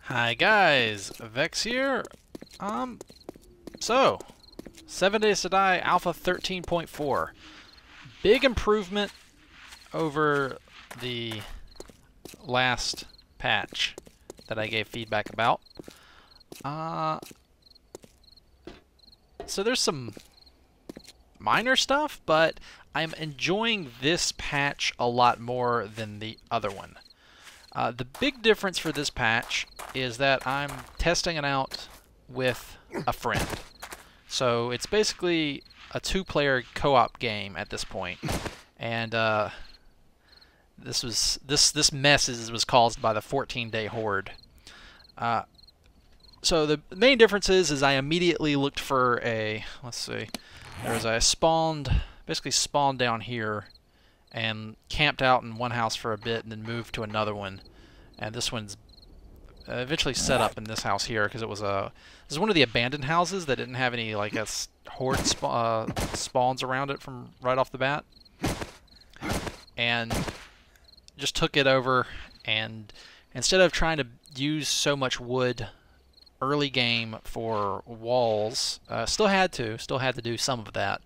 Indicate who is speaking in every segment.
Speaker 1: Hi guys, Vechs here. So 7 Days to Die Alpha 13.4. Big improvement over the last patch that I gave feedback about. So there's some minor stuff, but I'm enjoying this patch a lot more than the other one. The big difference for this patch is that I'm testing it out with a friend. So it's basically a two-player co-op game at this point. And this mess was caused by the 14-day horde. So the main difference is I immediately looked for a, let's see, I basically spawned down here and camped out in one house for a bit and then moved to another one. And this one's eventually set up in this house here because this is one of the abandoned houses that didn't have any like horde spawns around it from right off the bat. And just took it over, and instead of trying to use so much wood early game for walls, still had to do some of that,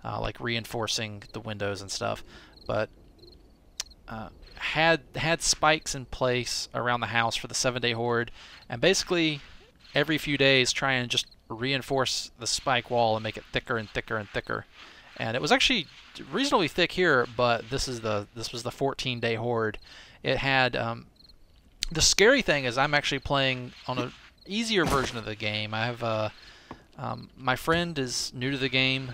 Speaker 1: like reinforcing the windows and stuff, but had spikes in place around the house for the 7-day horde, and basically every few days try and just reinforce the spike wall and make it thicker and thicker and thicker. And it was actually reasonably thick here, but this was the 14-day horde. It had the scary thing is I'm actually playing on an easier version of the game. I have my friend is new to the game,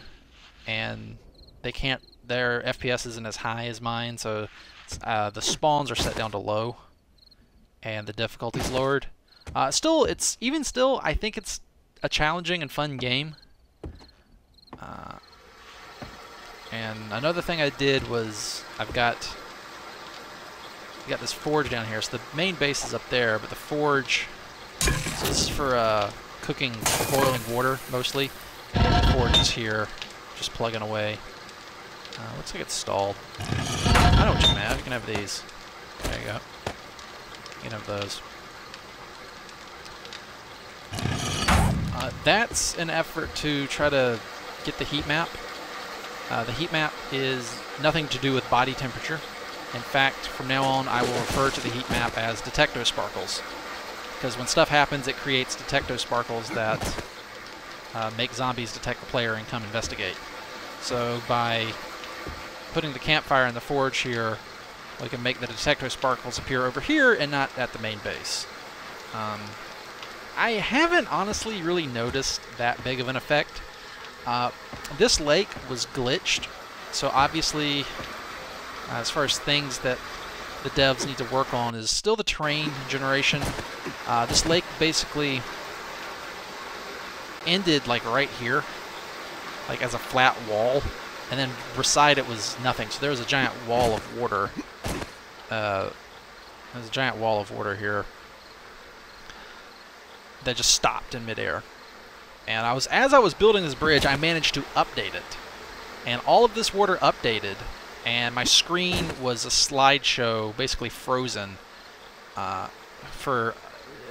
Speaker 1: and their FPS isn't as high as mine, so the spawns are set down to low, and the difficulty's lowered. Still, I think it's a challenging and fun game. And another thing I did was I've got this forge down here. So the main base is up there, but the forge. So this is for cooking, boiling water mostly. And the forge is here, just plugging away. Looks like it's stalled. I know what you can have. You can have these. There you go. You can have those. That's an effort to try to get the heat map. The heat map is nothing to do with body temperature. In fact, from now on, I will refer to the heat map as detecto sparkles, because when stuff happens, it creates detecto sparkles that make zombies detect the player and come investigate. So by putting the campfire in the forge here, we can make the detecto sparkles appear over here and not at the main base. I haven't honestly really noticed that big of an effect. This lake was glitched, so obviously as far as things that the devs need to work on is still the terrain generation. This lake basically ended like right here, like as a flat wall, and then beside it was nothing. So there was a giant wall of water. There's a giant wall of water here that just stopped in midair. And as I was building this bridge, I managed to update it. And all of this water updated, and my screen was a slideshow, basically frozen, for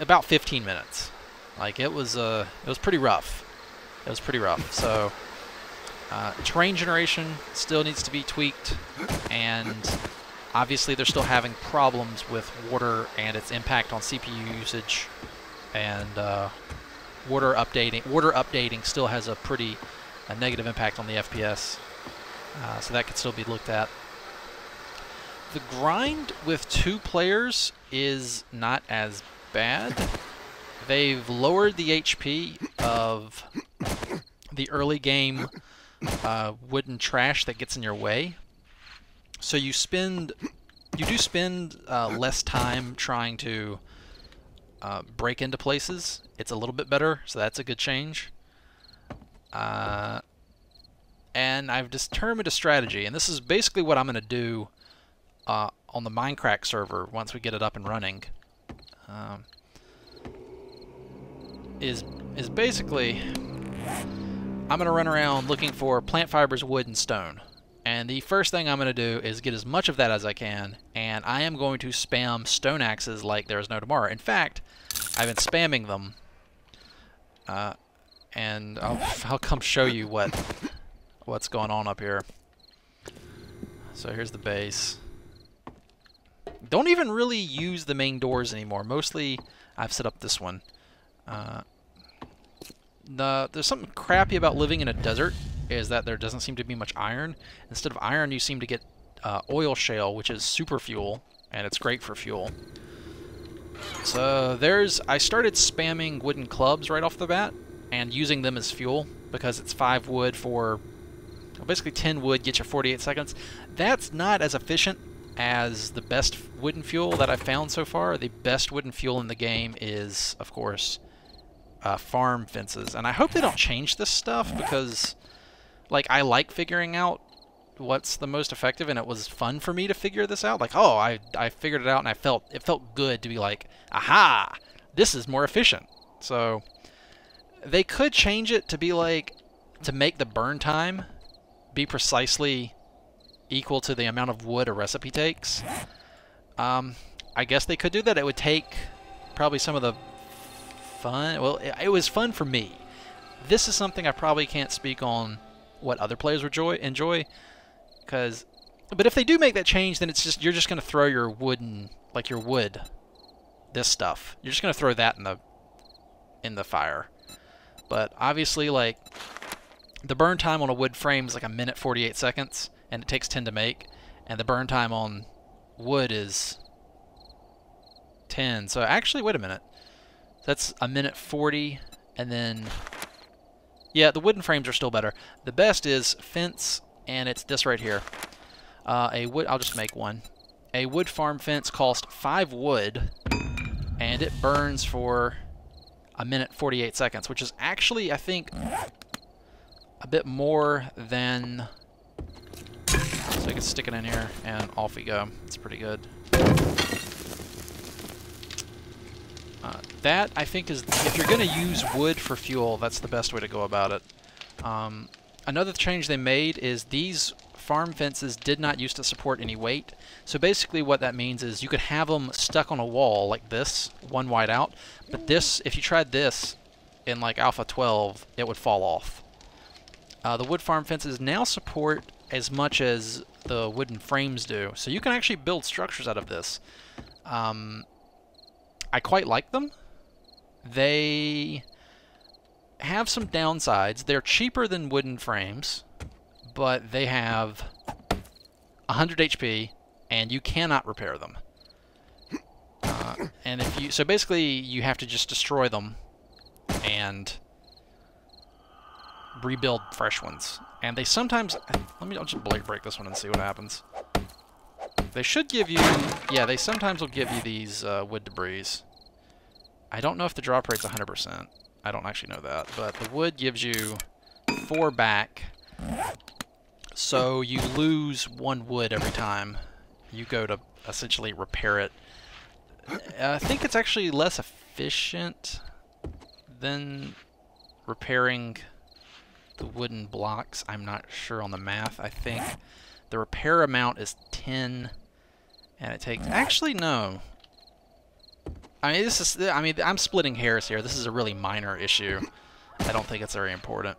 Speaker 1: about 15 minutes. Like it was pretty rough. It was pretty rough. So terrain generation still needs to be tweaked, and obviously they're still having problems with water and its impact on CPU usage, and water updating still has a negative impact on the FPS, so that could still be looked at. The grind with 2 players is not as bad. They've lowered the HP of the early game wooden trash that gets in your way, so you do spend less time trying to break into places. It's a little bit better, so that's a good change. And I've determined a strategy, and this is basically what I'm going to do on the Minecraft server once we get it up and running. Is basically I'm going to run around looking for plant fibers, wood, and stone. And the first thing I'm going to do is get as much of that as I can, and I am going to spam stone axes like there's no tomorrow. In fact, I've been spamming them, and I'll come show you what's going on up here. So here's the base. Don't even really use the main doors anymore. Mostly, I've set up this one. There's something crappy about living in a desert, is that there doesn't seem to be much iron. Instead of iron, you seem to get oil shale, which is super fuel, and it's great for fuel. So I started spamming wooden clubs right off the bat, and using them as fuel, because it's 5 wood for, well, basically 10 wood gets you 48 seconds. That's not as efficient as the best wooden fuel that I've found so far. The best wooden fuel in the game is, of course, farm fences. And I hope they don't change this stuff, because like I like figuring out what's the most effective, and it was fun for me to figure this out. Like, oh, I figured it out, and it felt good to be like, aha, this is more efficient. So they could change it to be like, to make the burn time be precisely equal to the amount of wood a recipe takes. I guess they could do that. It would take probably some of the fun. Well, it was fun for me. This is something I probably can't speak on what other players would enjoy, but if they do make that change, then it's just, you're just going to throw your wooden, like your wood, this stuff, you're just going to throw that in the fire. But obviously, like, the burn time on a wood frame is like 1 minute 48 seconds, and it takes 10 to make, and the burn time on wood is 10. So actually, wait a minute, that's 1 minute 40, and then, yeah, the wooden frames are still better. The best is fence, and it's this right here. I'll just make one. A wood farm fence costs 5 wood, and it burns for 1 minute 48 seconds, which is actually, I think, a bit more than... So I can stick it in here, and off we go. It's pretty good. That, I think, is, if you're going to use wood for fuel, that's the best way to go about it. Another change they made is these farm fences did not used to support any weight. So basically what that means is you could have them stuck on a wall like this, one wide out, but this, if you tried this in like Alpha 12, it would fall off. The wood farm fences now support as much as the wooden frames do, so you can actually build structures out of this. I quite like them. They have some downsides. They're cheaper than wooden frames, but they have 100 HP, and you cannot repair them. And if you, so basically, you have to just destroy them and rebuild fresh ones. And they sometimes, I'll just break this one and see what happens. They should give you, yeah, they sometimes will give you these wood debris. I don't know if the drop rate's 100%. I don't actually know that, but the wood gives you 4 back, so you lose 1 wood every time you go to essentially repair it. I think it's actually less efficient than repairing the wooden blocks. I'm not sure on the math. I think the repair amount is 10, and it takes... Actually, no. I mean, I'm splitting hairs here. This is a really minor issue. I don't think it's very important.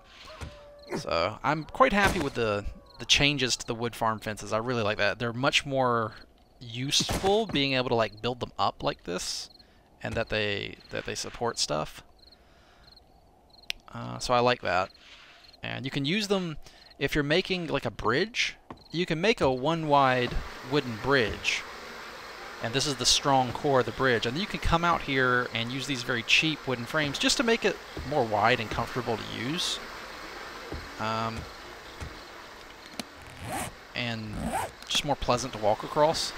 Speaker 1: So, I'm quite happy with the changes to the wood farm fences. I really like that. They're much more useful being able to like build them up like this, and that they support stuff. So I like that. And you can use them if you're making like a bridge. You can make a 1 wide wooden bridge, and this is the strong core of the bridge, and then you can come out here and use these very cheap wooden frames just to make it more wide and comfortable to use, and just more pleasant to walk across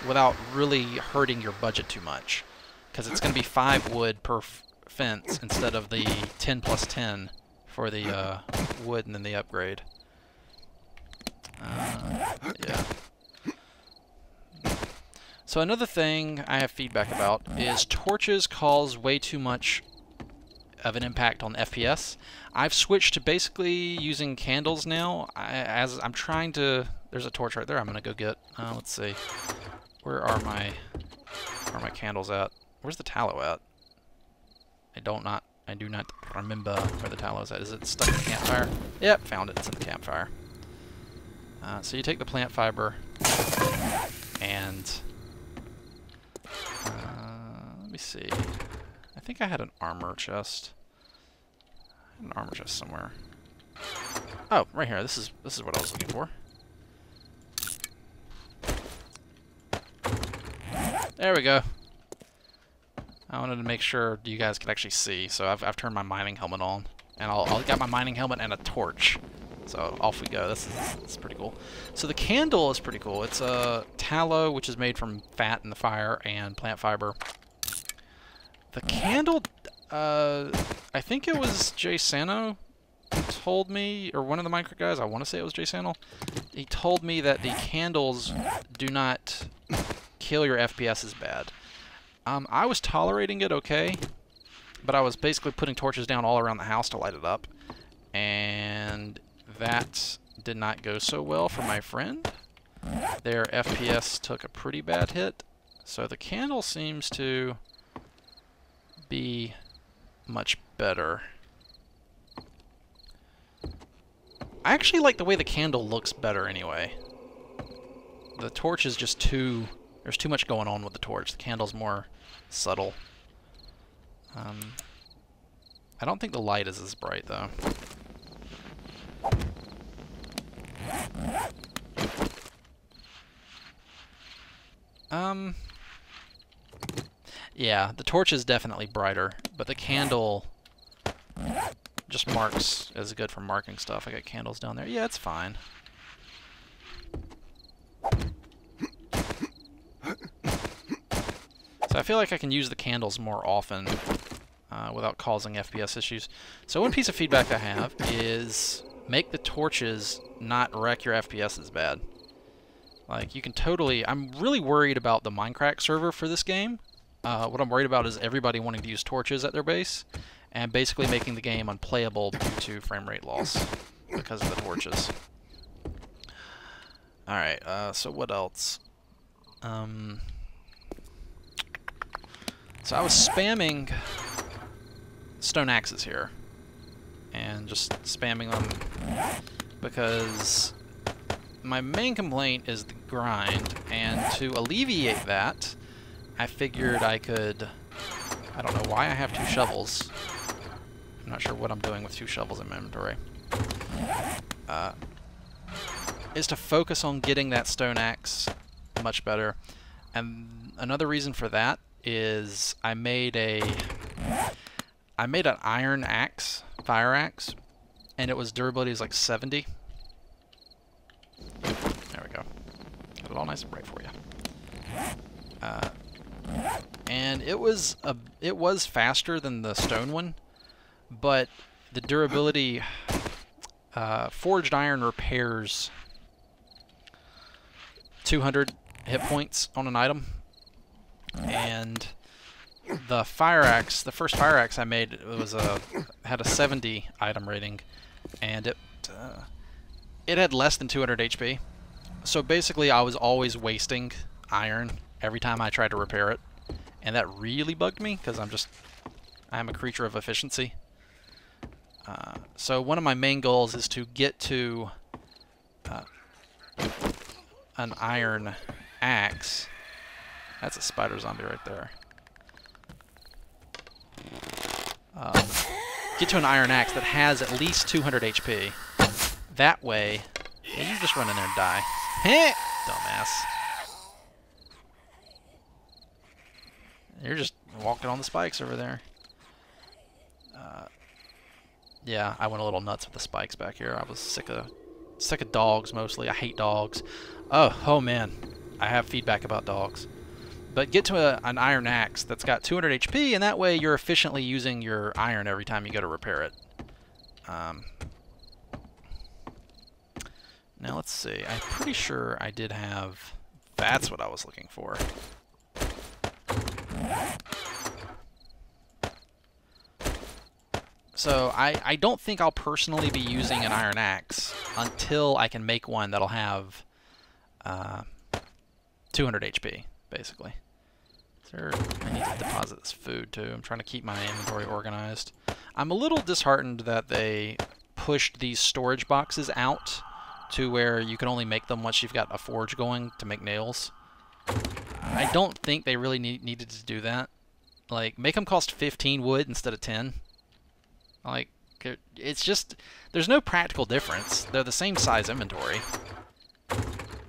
Speaker 1: without really hurting your budget too much, because it's going to be 5 wood per fence instead of the 10 plus 10 for the wood and then the upgrade. Yeah. So another thing I have feedback about is torches cause way too much of an impact on FPS. I've switched to basically using candles now. As I'm trying to... There's a torch right there I'm going to go get. Let's see. Where are my candles at? Where's the tallow at? I do not remember where the tallow is at. Is it stuck in the campfire? Yep, found it. It's in the campfire. So you take the plant fiber and let me see. I think I had an armor chest. I had an armor chest somewhere. Oh, right here. This is what I was looking for. There we go. I wanted to make sure you guys could actually see, so I've turned my mining helmet on, and I'll got my mining helmet and a torch. So off we go. This is pretty cool. So the candle is pretty cool. It's a tallow, which is made from fat in the fire and plant fiber. The candle, I think it was Jay Sano who told me, or one of the Minecraft guys, I want to say it was Jay Sano, he told me that the candles do not kill your FPS as bad. I was tolerating it okay, but I was basically putting torches down all around the house to light it up, and that did not go so well for my friend. Their FPS took a pretty bad hit, so the candle seems to be much better. I actually like the way the candle looks better anyway. The torch is just too... There's too much going on with the torch. The candle's more subtle. I don't think the light is as bright, though. Yeah, the torch is definitely brighter, but the candle just marks as good for marking stuff. I got candles down there. Yeah, it's fine. So I feel like I can use the candles more often without causing FPS issues. So one piece of feedback I have is make the torches not wreck your FPS as bad. Like, you can totally... I'm really worried about the Minecraft server for this game. What I'm worried about is everybody wanting to use torches at their base and basically making the game unplayable due to frame rate loss because of the torches. Alright, so what else? So I was spamming stone axes here, and just spamming them because my main complaint is the grind, and to alleviate that, I figured I could... I don't know why I have 2 shovels. I'm not sure what I'm doing with 2 shovels in my inventory. Is to focus on getting that stone axe much better. And another reason for that is I made an iron axe, fire axe, and it was durability is like 70. There we go. Got it all nice and bright for you. And it was faster than the stone one, but the durability, forged iron repairs 200 hit points on an item. And the fire axe, the first fire axe I made, it was had a 70 item rating, and it had less than 200 HP. So basically, I was always wasting iron every time I tried to repair it, and that really bugged me because I'm a creature of efficiency. So one of my main goals is to get to an iron axe. That's a spider zombie right there. Get to an iron axe that has at least 200 HP. That way, yeah, you just run in there and die. Heh! Dumbass. You're just walking on the spikes over there. Yeah, I went a little nuts with the spikes back here. I was sick of dogs mostly. I hate dogs. Oh man, I have feedback about dogs. But get to an iron axe that's got 200 HP, and that way you're efficiently using your iron every time you go to repair it. Now let's see. I'm pretty sure I did have... That's what I was looking for. So I don't think I'll personally be using an iron axe until I can make one that'll have 200 HP, basically. I need to deposit this food too. I'm trying to keep my inventory organized. I'm a little disheartened that they pushed these storage boxes out to where you can only make them once you've got a forge going to make nails. I don't think they really needed to do that. Like, make them cost 15 wood instead of 10. Like, it's just, there's no practical difference. They're the same size inventory.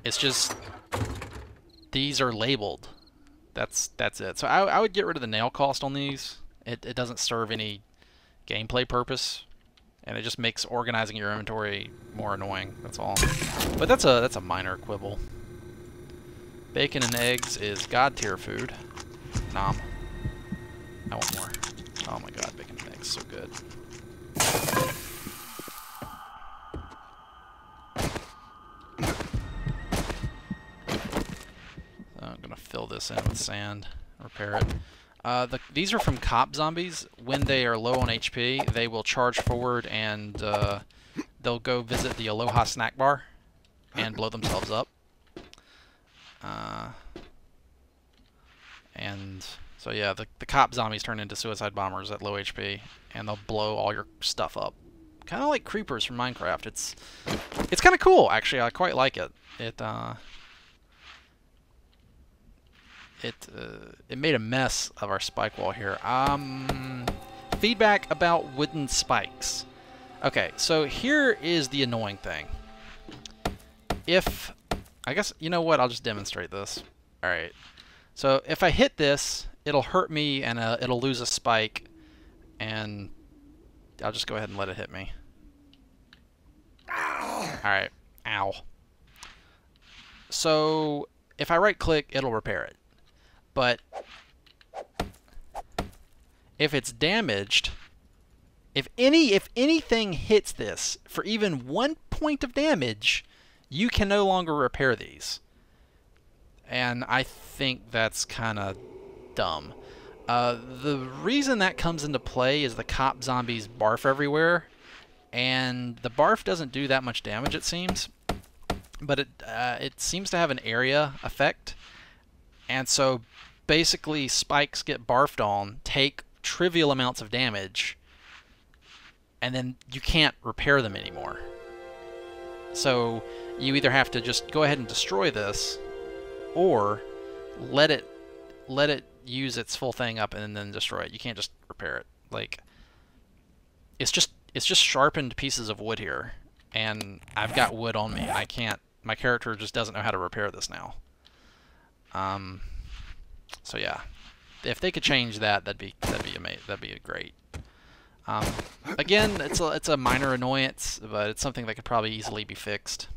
Speaker 1: It's just, these are labeled. That's it. So I would get rid of the nail cost on these. It doesn't serve any gameplay purpose, and it just makes organizing your inventory more annoying. That's all. But that's a minor quibble. Bacon and eggs is god tier food. Nom. I want more. Oh my god, bacon and eggs, so good. I'm gonna fill this in with sand, repair it. These are from cop zombies. When they are low on HP, they will charge forward and they'll go visit the Aloha snack bar and blow themselves up. And so yeah, the cop zombies turn into suicide bombers at low HP, and they'll blow all your stuff up. Kind of like creepers from Minecraft. It's kind of cool, actually. I quite like it. It made a mess of our spike wall here. Feedback about wooden spikes. Okay, so here is the annoying thing. I guess, you know what, I'll just demonstrate this. Alright, so if I hit this, it'll hurt me and it'll lose a spike, and I'll just go ahead and let it hit me. Alright, ow. So, if I right click, it'll repair it. But if it's damaged, if anything hits this for even 1 point of damage, you can no longer repair these. And I think that's kind of dumb. The reason that comes into play is the cop zombies barf everywhere, and the barf doesn't do that much damage, it seems, but it seems to have an area effect. And so basically spikes get barfed on, take trivial amounts of damage, and then you can't repair them anymore. So you either have to just go ahead and destroy this, or let it use its full thing up and then destroy it. You can't just repair it. Like, it's just sharpened pieces of wood here, and I've got wood on me. I can't. My character just doesn't know how to repair this now. So yeah, if they could change that, that'd be amazing. That'd be great. Again, it's a minor annoyance, but it's something that could probably easily be fixed.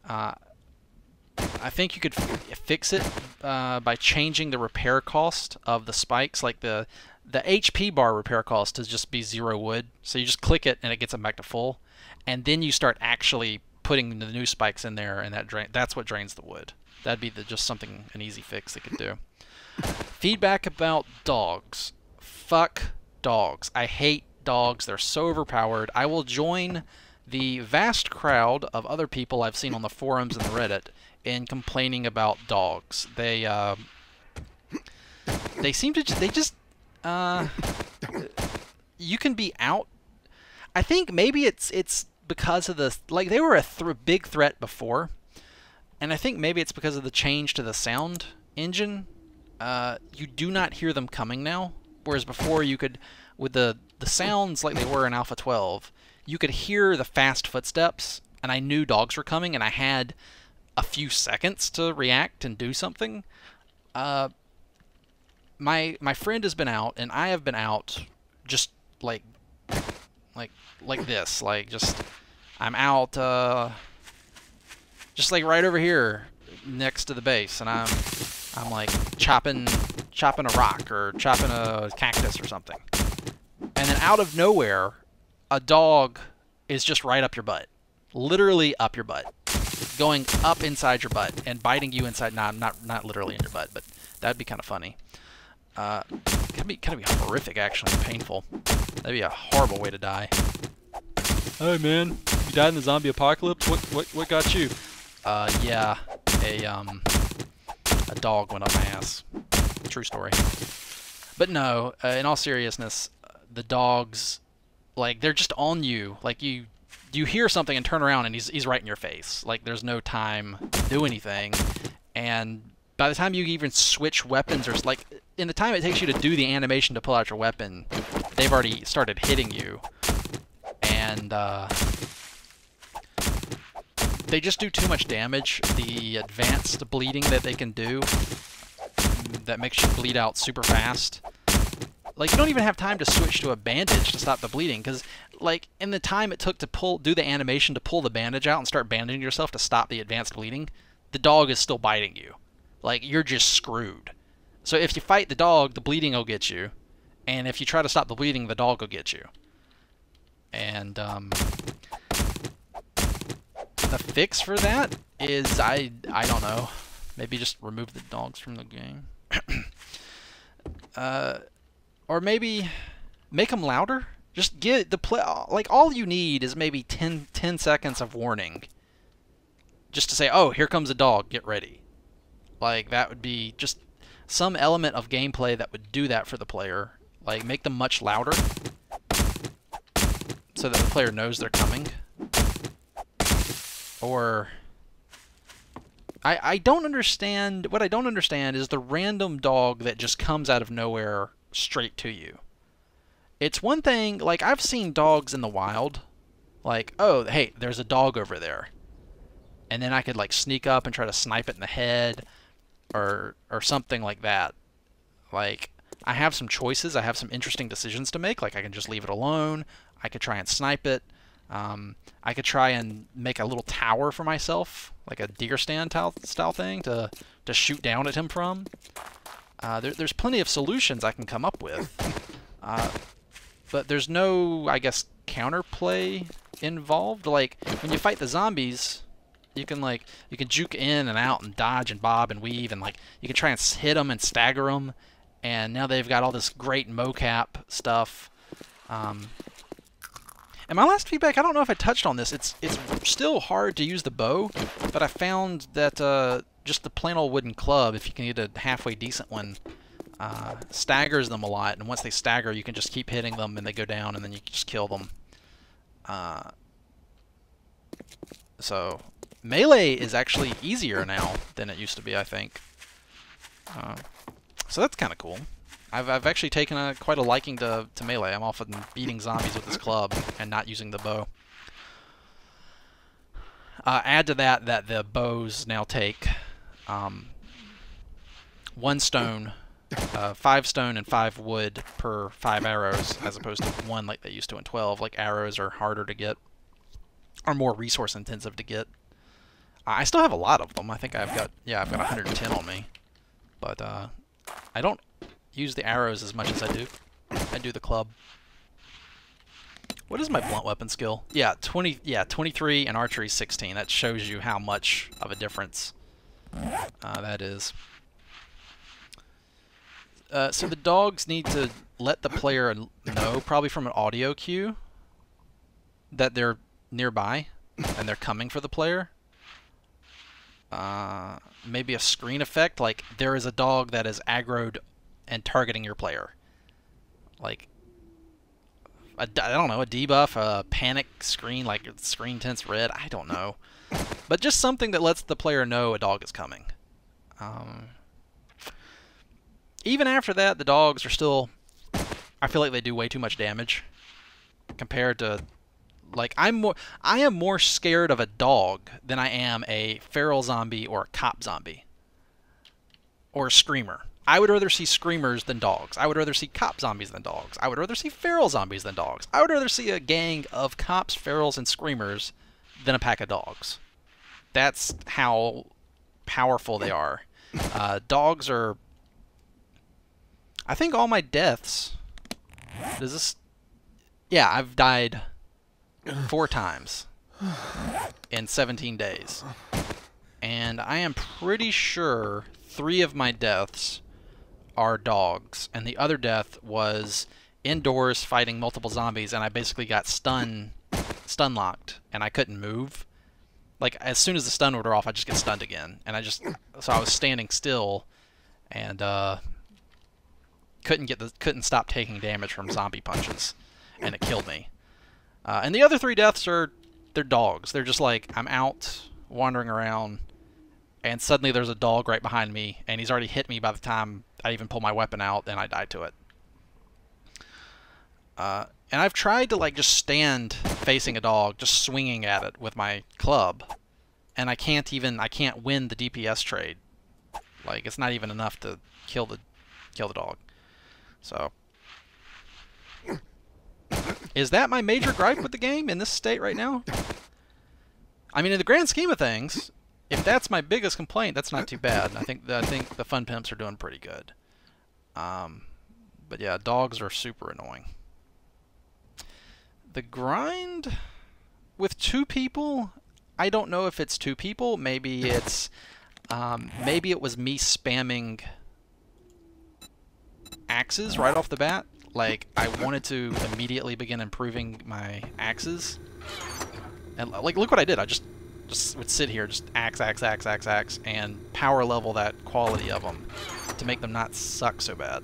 Speaker 1: I think you could fix it by changing the repair cost of the spikes. Like the HP bar repair cost is just be 0 wood, so you just click it and it gets them back to full, and then you start actually putting the new spikes in there, and that's what drains the wood. That'd be just something, an easy fix they could do. Feedback about dogs. Fuck dogs. I hate dogs. They're so overpowered. I will join the vast crowd of other people I've seen on the forums and the Reddit in complaining about dogs. They seem to you can be out. I think maybe it's because of the, like, they were a big threat before, and I think maybe it's because of the change to the sound engine. You do not hear them coming now, whereas before you could, with the sounds like they were in Alpha 12, you could hear the fast footsteps, and I knew dogs were coming, and I had a few seconds to react and do something. My friend has been out, and I have been out just like this, like just I'm out just like right over here next to the base, and I'm like chopping a rock or chopping a cactus or something, and then out of nowhere a dog is just right up your butt, literally up your butt, going up inside your butt and biting you inside. Not literally in your butt, but that'd be kind of funny. Could be horrific, actually, and painful. That'd be a horrible way to die. Hey man, you died in the zombie apocalypse? What got you? Yeah, a dog went up my ass. True story. But no, in all seriousness, the dogs, like, they're just on you. Like, you hear something and turn around and he's right in your face. Like, there's no time to do anything. And by the time you even switch weapons, or like, in the time it takes you to do the animation to pull out your weapon, they've already started hitting you. And they just do too much damage. The advanced bleeding that they can do, that makes you bleed out super fast. Like, you don't even have time to switch to a bandage to stop the bleeding, because, like, in the time it took to do the animation to pull the bandage out and start bandaging yourself to stop the advanced bleeding, the dog is still biting you. Like, you're just screwed. So if you fight the dog, the bleeding will get you, and if you try to stop the bleeding, the dog will get you. And the fix for that is, I don't know, maybe just remove the dogs from the game. Or maybe make them louder. Just get the play. Like, all you need is maybe 10 seconds of warning, just to say, "Oh, here comes a dog. Get ready." Like, that would be just some element of gameplay that would do that for the player. Like, make them much louder, so that the player knows they're coming. Or I don't understand. What I don't understand is the random dog that just comes out of nowhere straight to you. It's one thing, like, I've seen dogs in the wild, like, oh, hey, there's a dog over there, and then I could, like, sneak up and try to snipe it in the head, or something like that. Like, I have some choices, I have some interesting decisions to make. Like, I can just leave it alone, I could try and snipe it, I could try and make a little tower for myself, like a deer stand style thing to shoot down at him from. There's plenty of solutions I can come up with, but there's no, I guess, counterplay involved. Like, when you fight the zombies, you can juke in and out and dodge and bob and weave, and, like, you can try and hit them and stagger them, and now they've got all this great mocap stuff. And my last feedback, I don't know if I touched on this, it's still hard to use the bow, but I found that just the plain old wooden club, if you can get a halfway decent one, staggers them a lot, and once they stagger, you can just keep hitting them and they go down, and then you can just kill them. So melee is actually easier now than it used to be, I think. So that's kind of cool. I've actually taken quite a liking to melee. I'm often beating zombies with this club and not using the bow. Add to that the bows now take 1 stone, 5 stone and 5 wood per 5 arrows, as opposed to 1 like they used to in 12. Like, arrows are harder to get, or more resource intensive to get. I still have a lot of them. I think I've got 110 on me, but I don't use the arrows as much as I do. I do the club. What is my blunt weapon skill? Yeah, 23, and archery 16. That shows you how much of a difference that is. So the dogs need to let the player know, probably from an audio cue, that they're nearby and they're coming for the player. Maybe a screen effect, like there is a dog that is aggroed and targeting your player. Like, I don't know, a debuff, a panic screen, like screen tints red, I don't know. But just something that lets the player know a dog is coming. Even after that, the dogs are still, I feel like they do way too much damage compared to, like, I am more scared of a dog than I am a feral zombie or a cop zombie or a screamer. I would rather see screamers than dogs. I would rather see cop zombies than dogs. I would rather see feral zombies than dogs. I would rather see a gang of cops, ferals, and screamers than a pack of dogs. That's how powerful they are. Dogs are... I think all my deaths... Does this... Yeah, I've died 4 times in 17 days. And I am pretty sure 3 of my deaths are dogs, and the other death was indoors fighting multiple zombies, and I basically got stun locked, and I couldn't move. Like, as soon as the stun would wear off, I just get stunned again, and so I was standing still, and couldn't stop taking damage from zombie punches, and it killed me. And the other 3 deaths they're dogs. They're just like, I'm out wandering around, and suddenly there's a dog right behind me, and he's already hit me by the time I even pull my weapon out, and I die to it. And I've tried to like just stand facing a dog, just swinging at it with my club, and I can't win the DPS trade. Like, it's not even enough to kill the dog. So, is that my major gripe with the game in this state right now? I mean, in the grand scheme of things, if that's my biggest complaint, that's not too bad. I think the Fun Pimps are doing pretty good. But yeah, dogs are super annoying. The grind with 2 people, I don't know if it's 2 people. Maybe it's maybe it was me spamming axes right off the bat. Like, I wanted to immediately begin improving my axes, and like, look what I did. I just would sit here, just axe, and power level that quality of them to make them not suck so bad.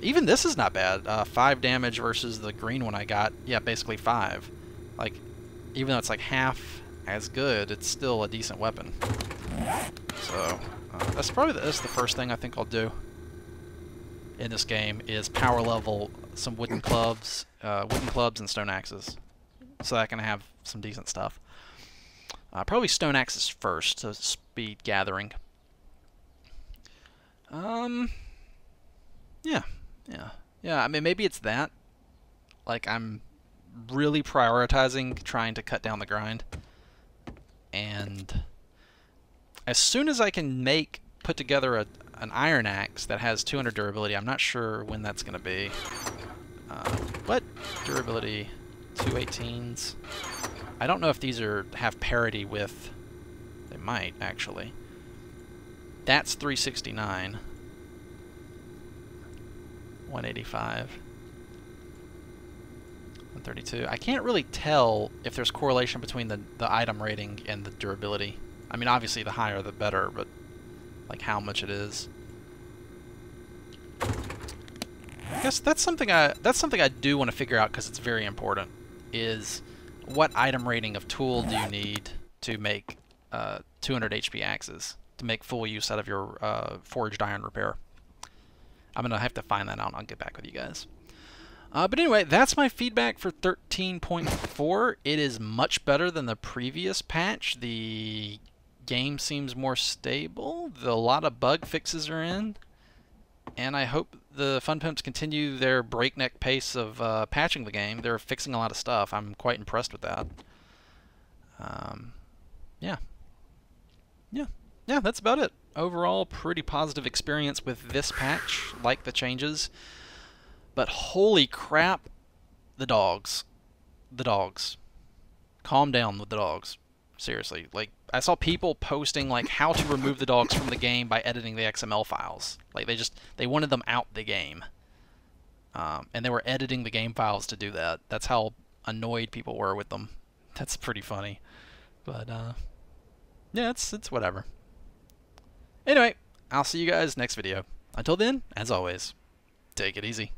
Speaker 1: Even this is not bad. 5 damage versus the green one I got. Yeah, basically 5. Like, even though it's like half as good, it's still a decent weapon. So, that's the first thing I think I'll do in this game, is power level some wooden clubs and stone axes, so that I can have some decent stuff. Probably stone axes first to speed gathering. Yeah. I mean, maybe it's that. Like, I'm really prioritizing trying to cut down the grind, and as soon as I can put together an iron axe that has 200 durability, I'm not sure when that's going to be. What durability? 218s. I don't know if these have parity with. They might actually. That's 369. 185. 132. I can't really tell if there's correlation between the item rating and the durability. I mean, obviously the higher the better, but like how much it is. I guess that's something I do want to figure out, because it's very important. Is what item rating of tool do you need to make 200 HP axes to make full use out of your forged iron repair? I'm gonna have to find that out, and I'll get back with you guys. But anyway, that's my feedback for 13.4. It is much better than the previous patch. The game seems more stable. A lot of bug fixes are in. And I hope the Fun Pimps continue their breakneck pace of patching the game. They're fixing a lot of stuff. I'm quite impressed with that. Yeah, that's about it. Overall, pretty positive experience with this patch. Like the changes. But holy crap, the dogs. The dogs. Calm down with the dogs. Seriously. Like, I saw people posting like how to remove the dogs from the game by editing the XML files. Like, they wanted them out the game. And they were editing the game files to do that. That's how annoyed people were with them. That's pretty funny. But yeah, it's whatever. Anyway, I'll see you guys next video. Until then, as always, take it easy.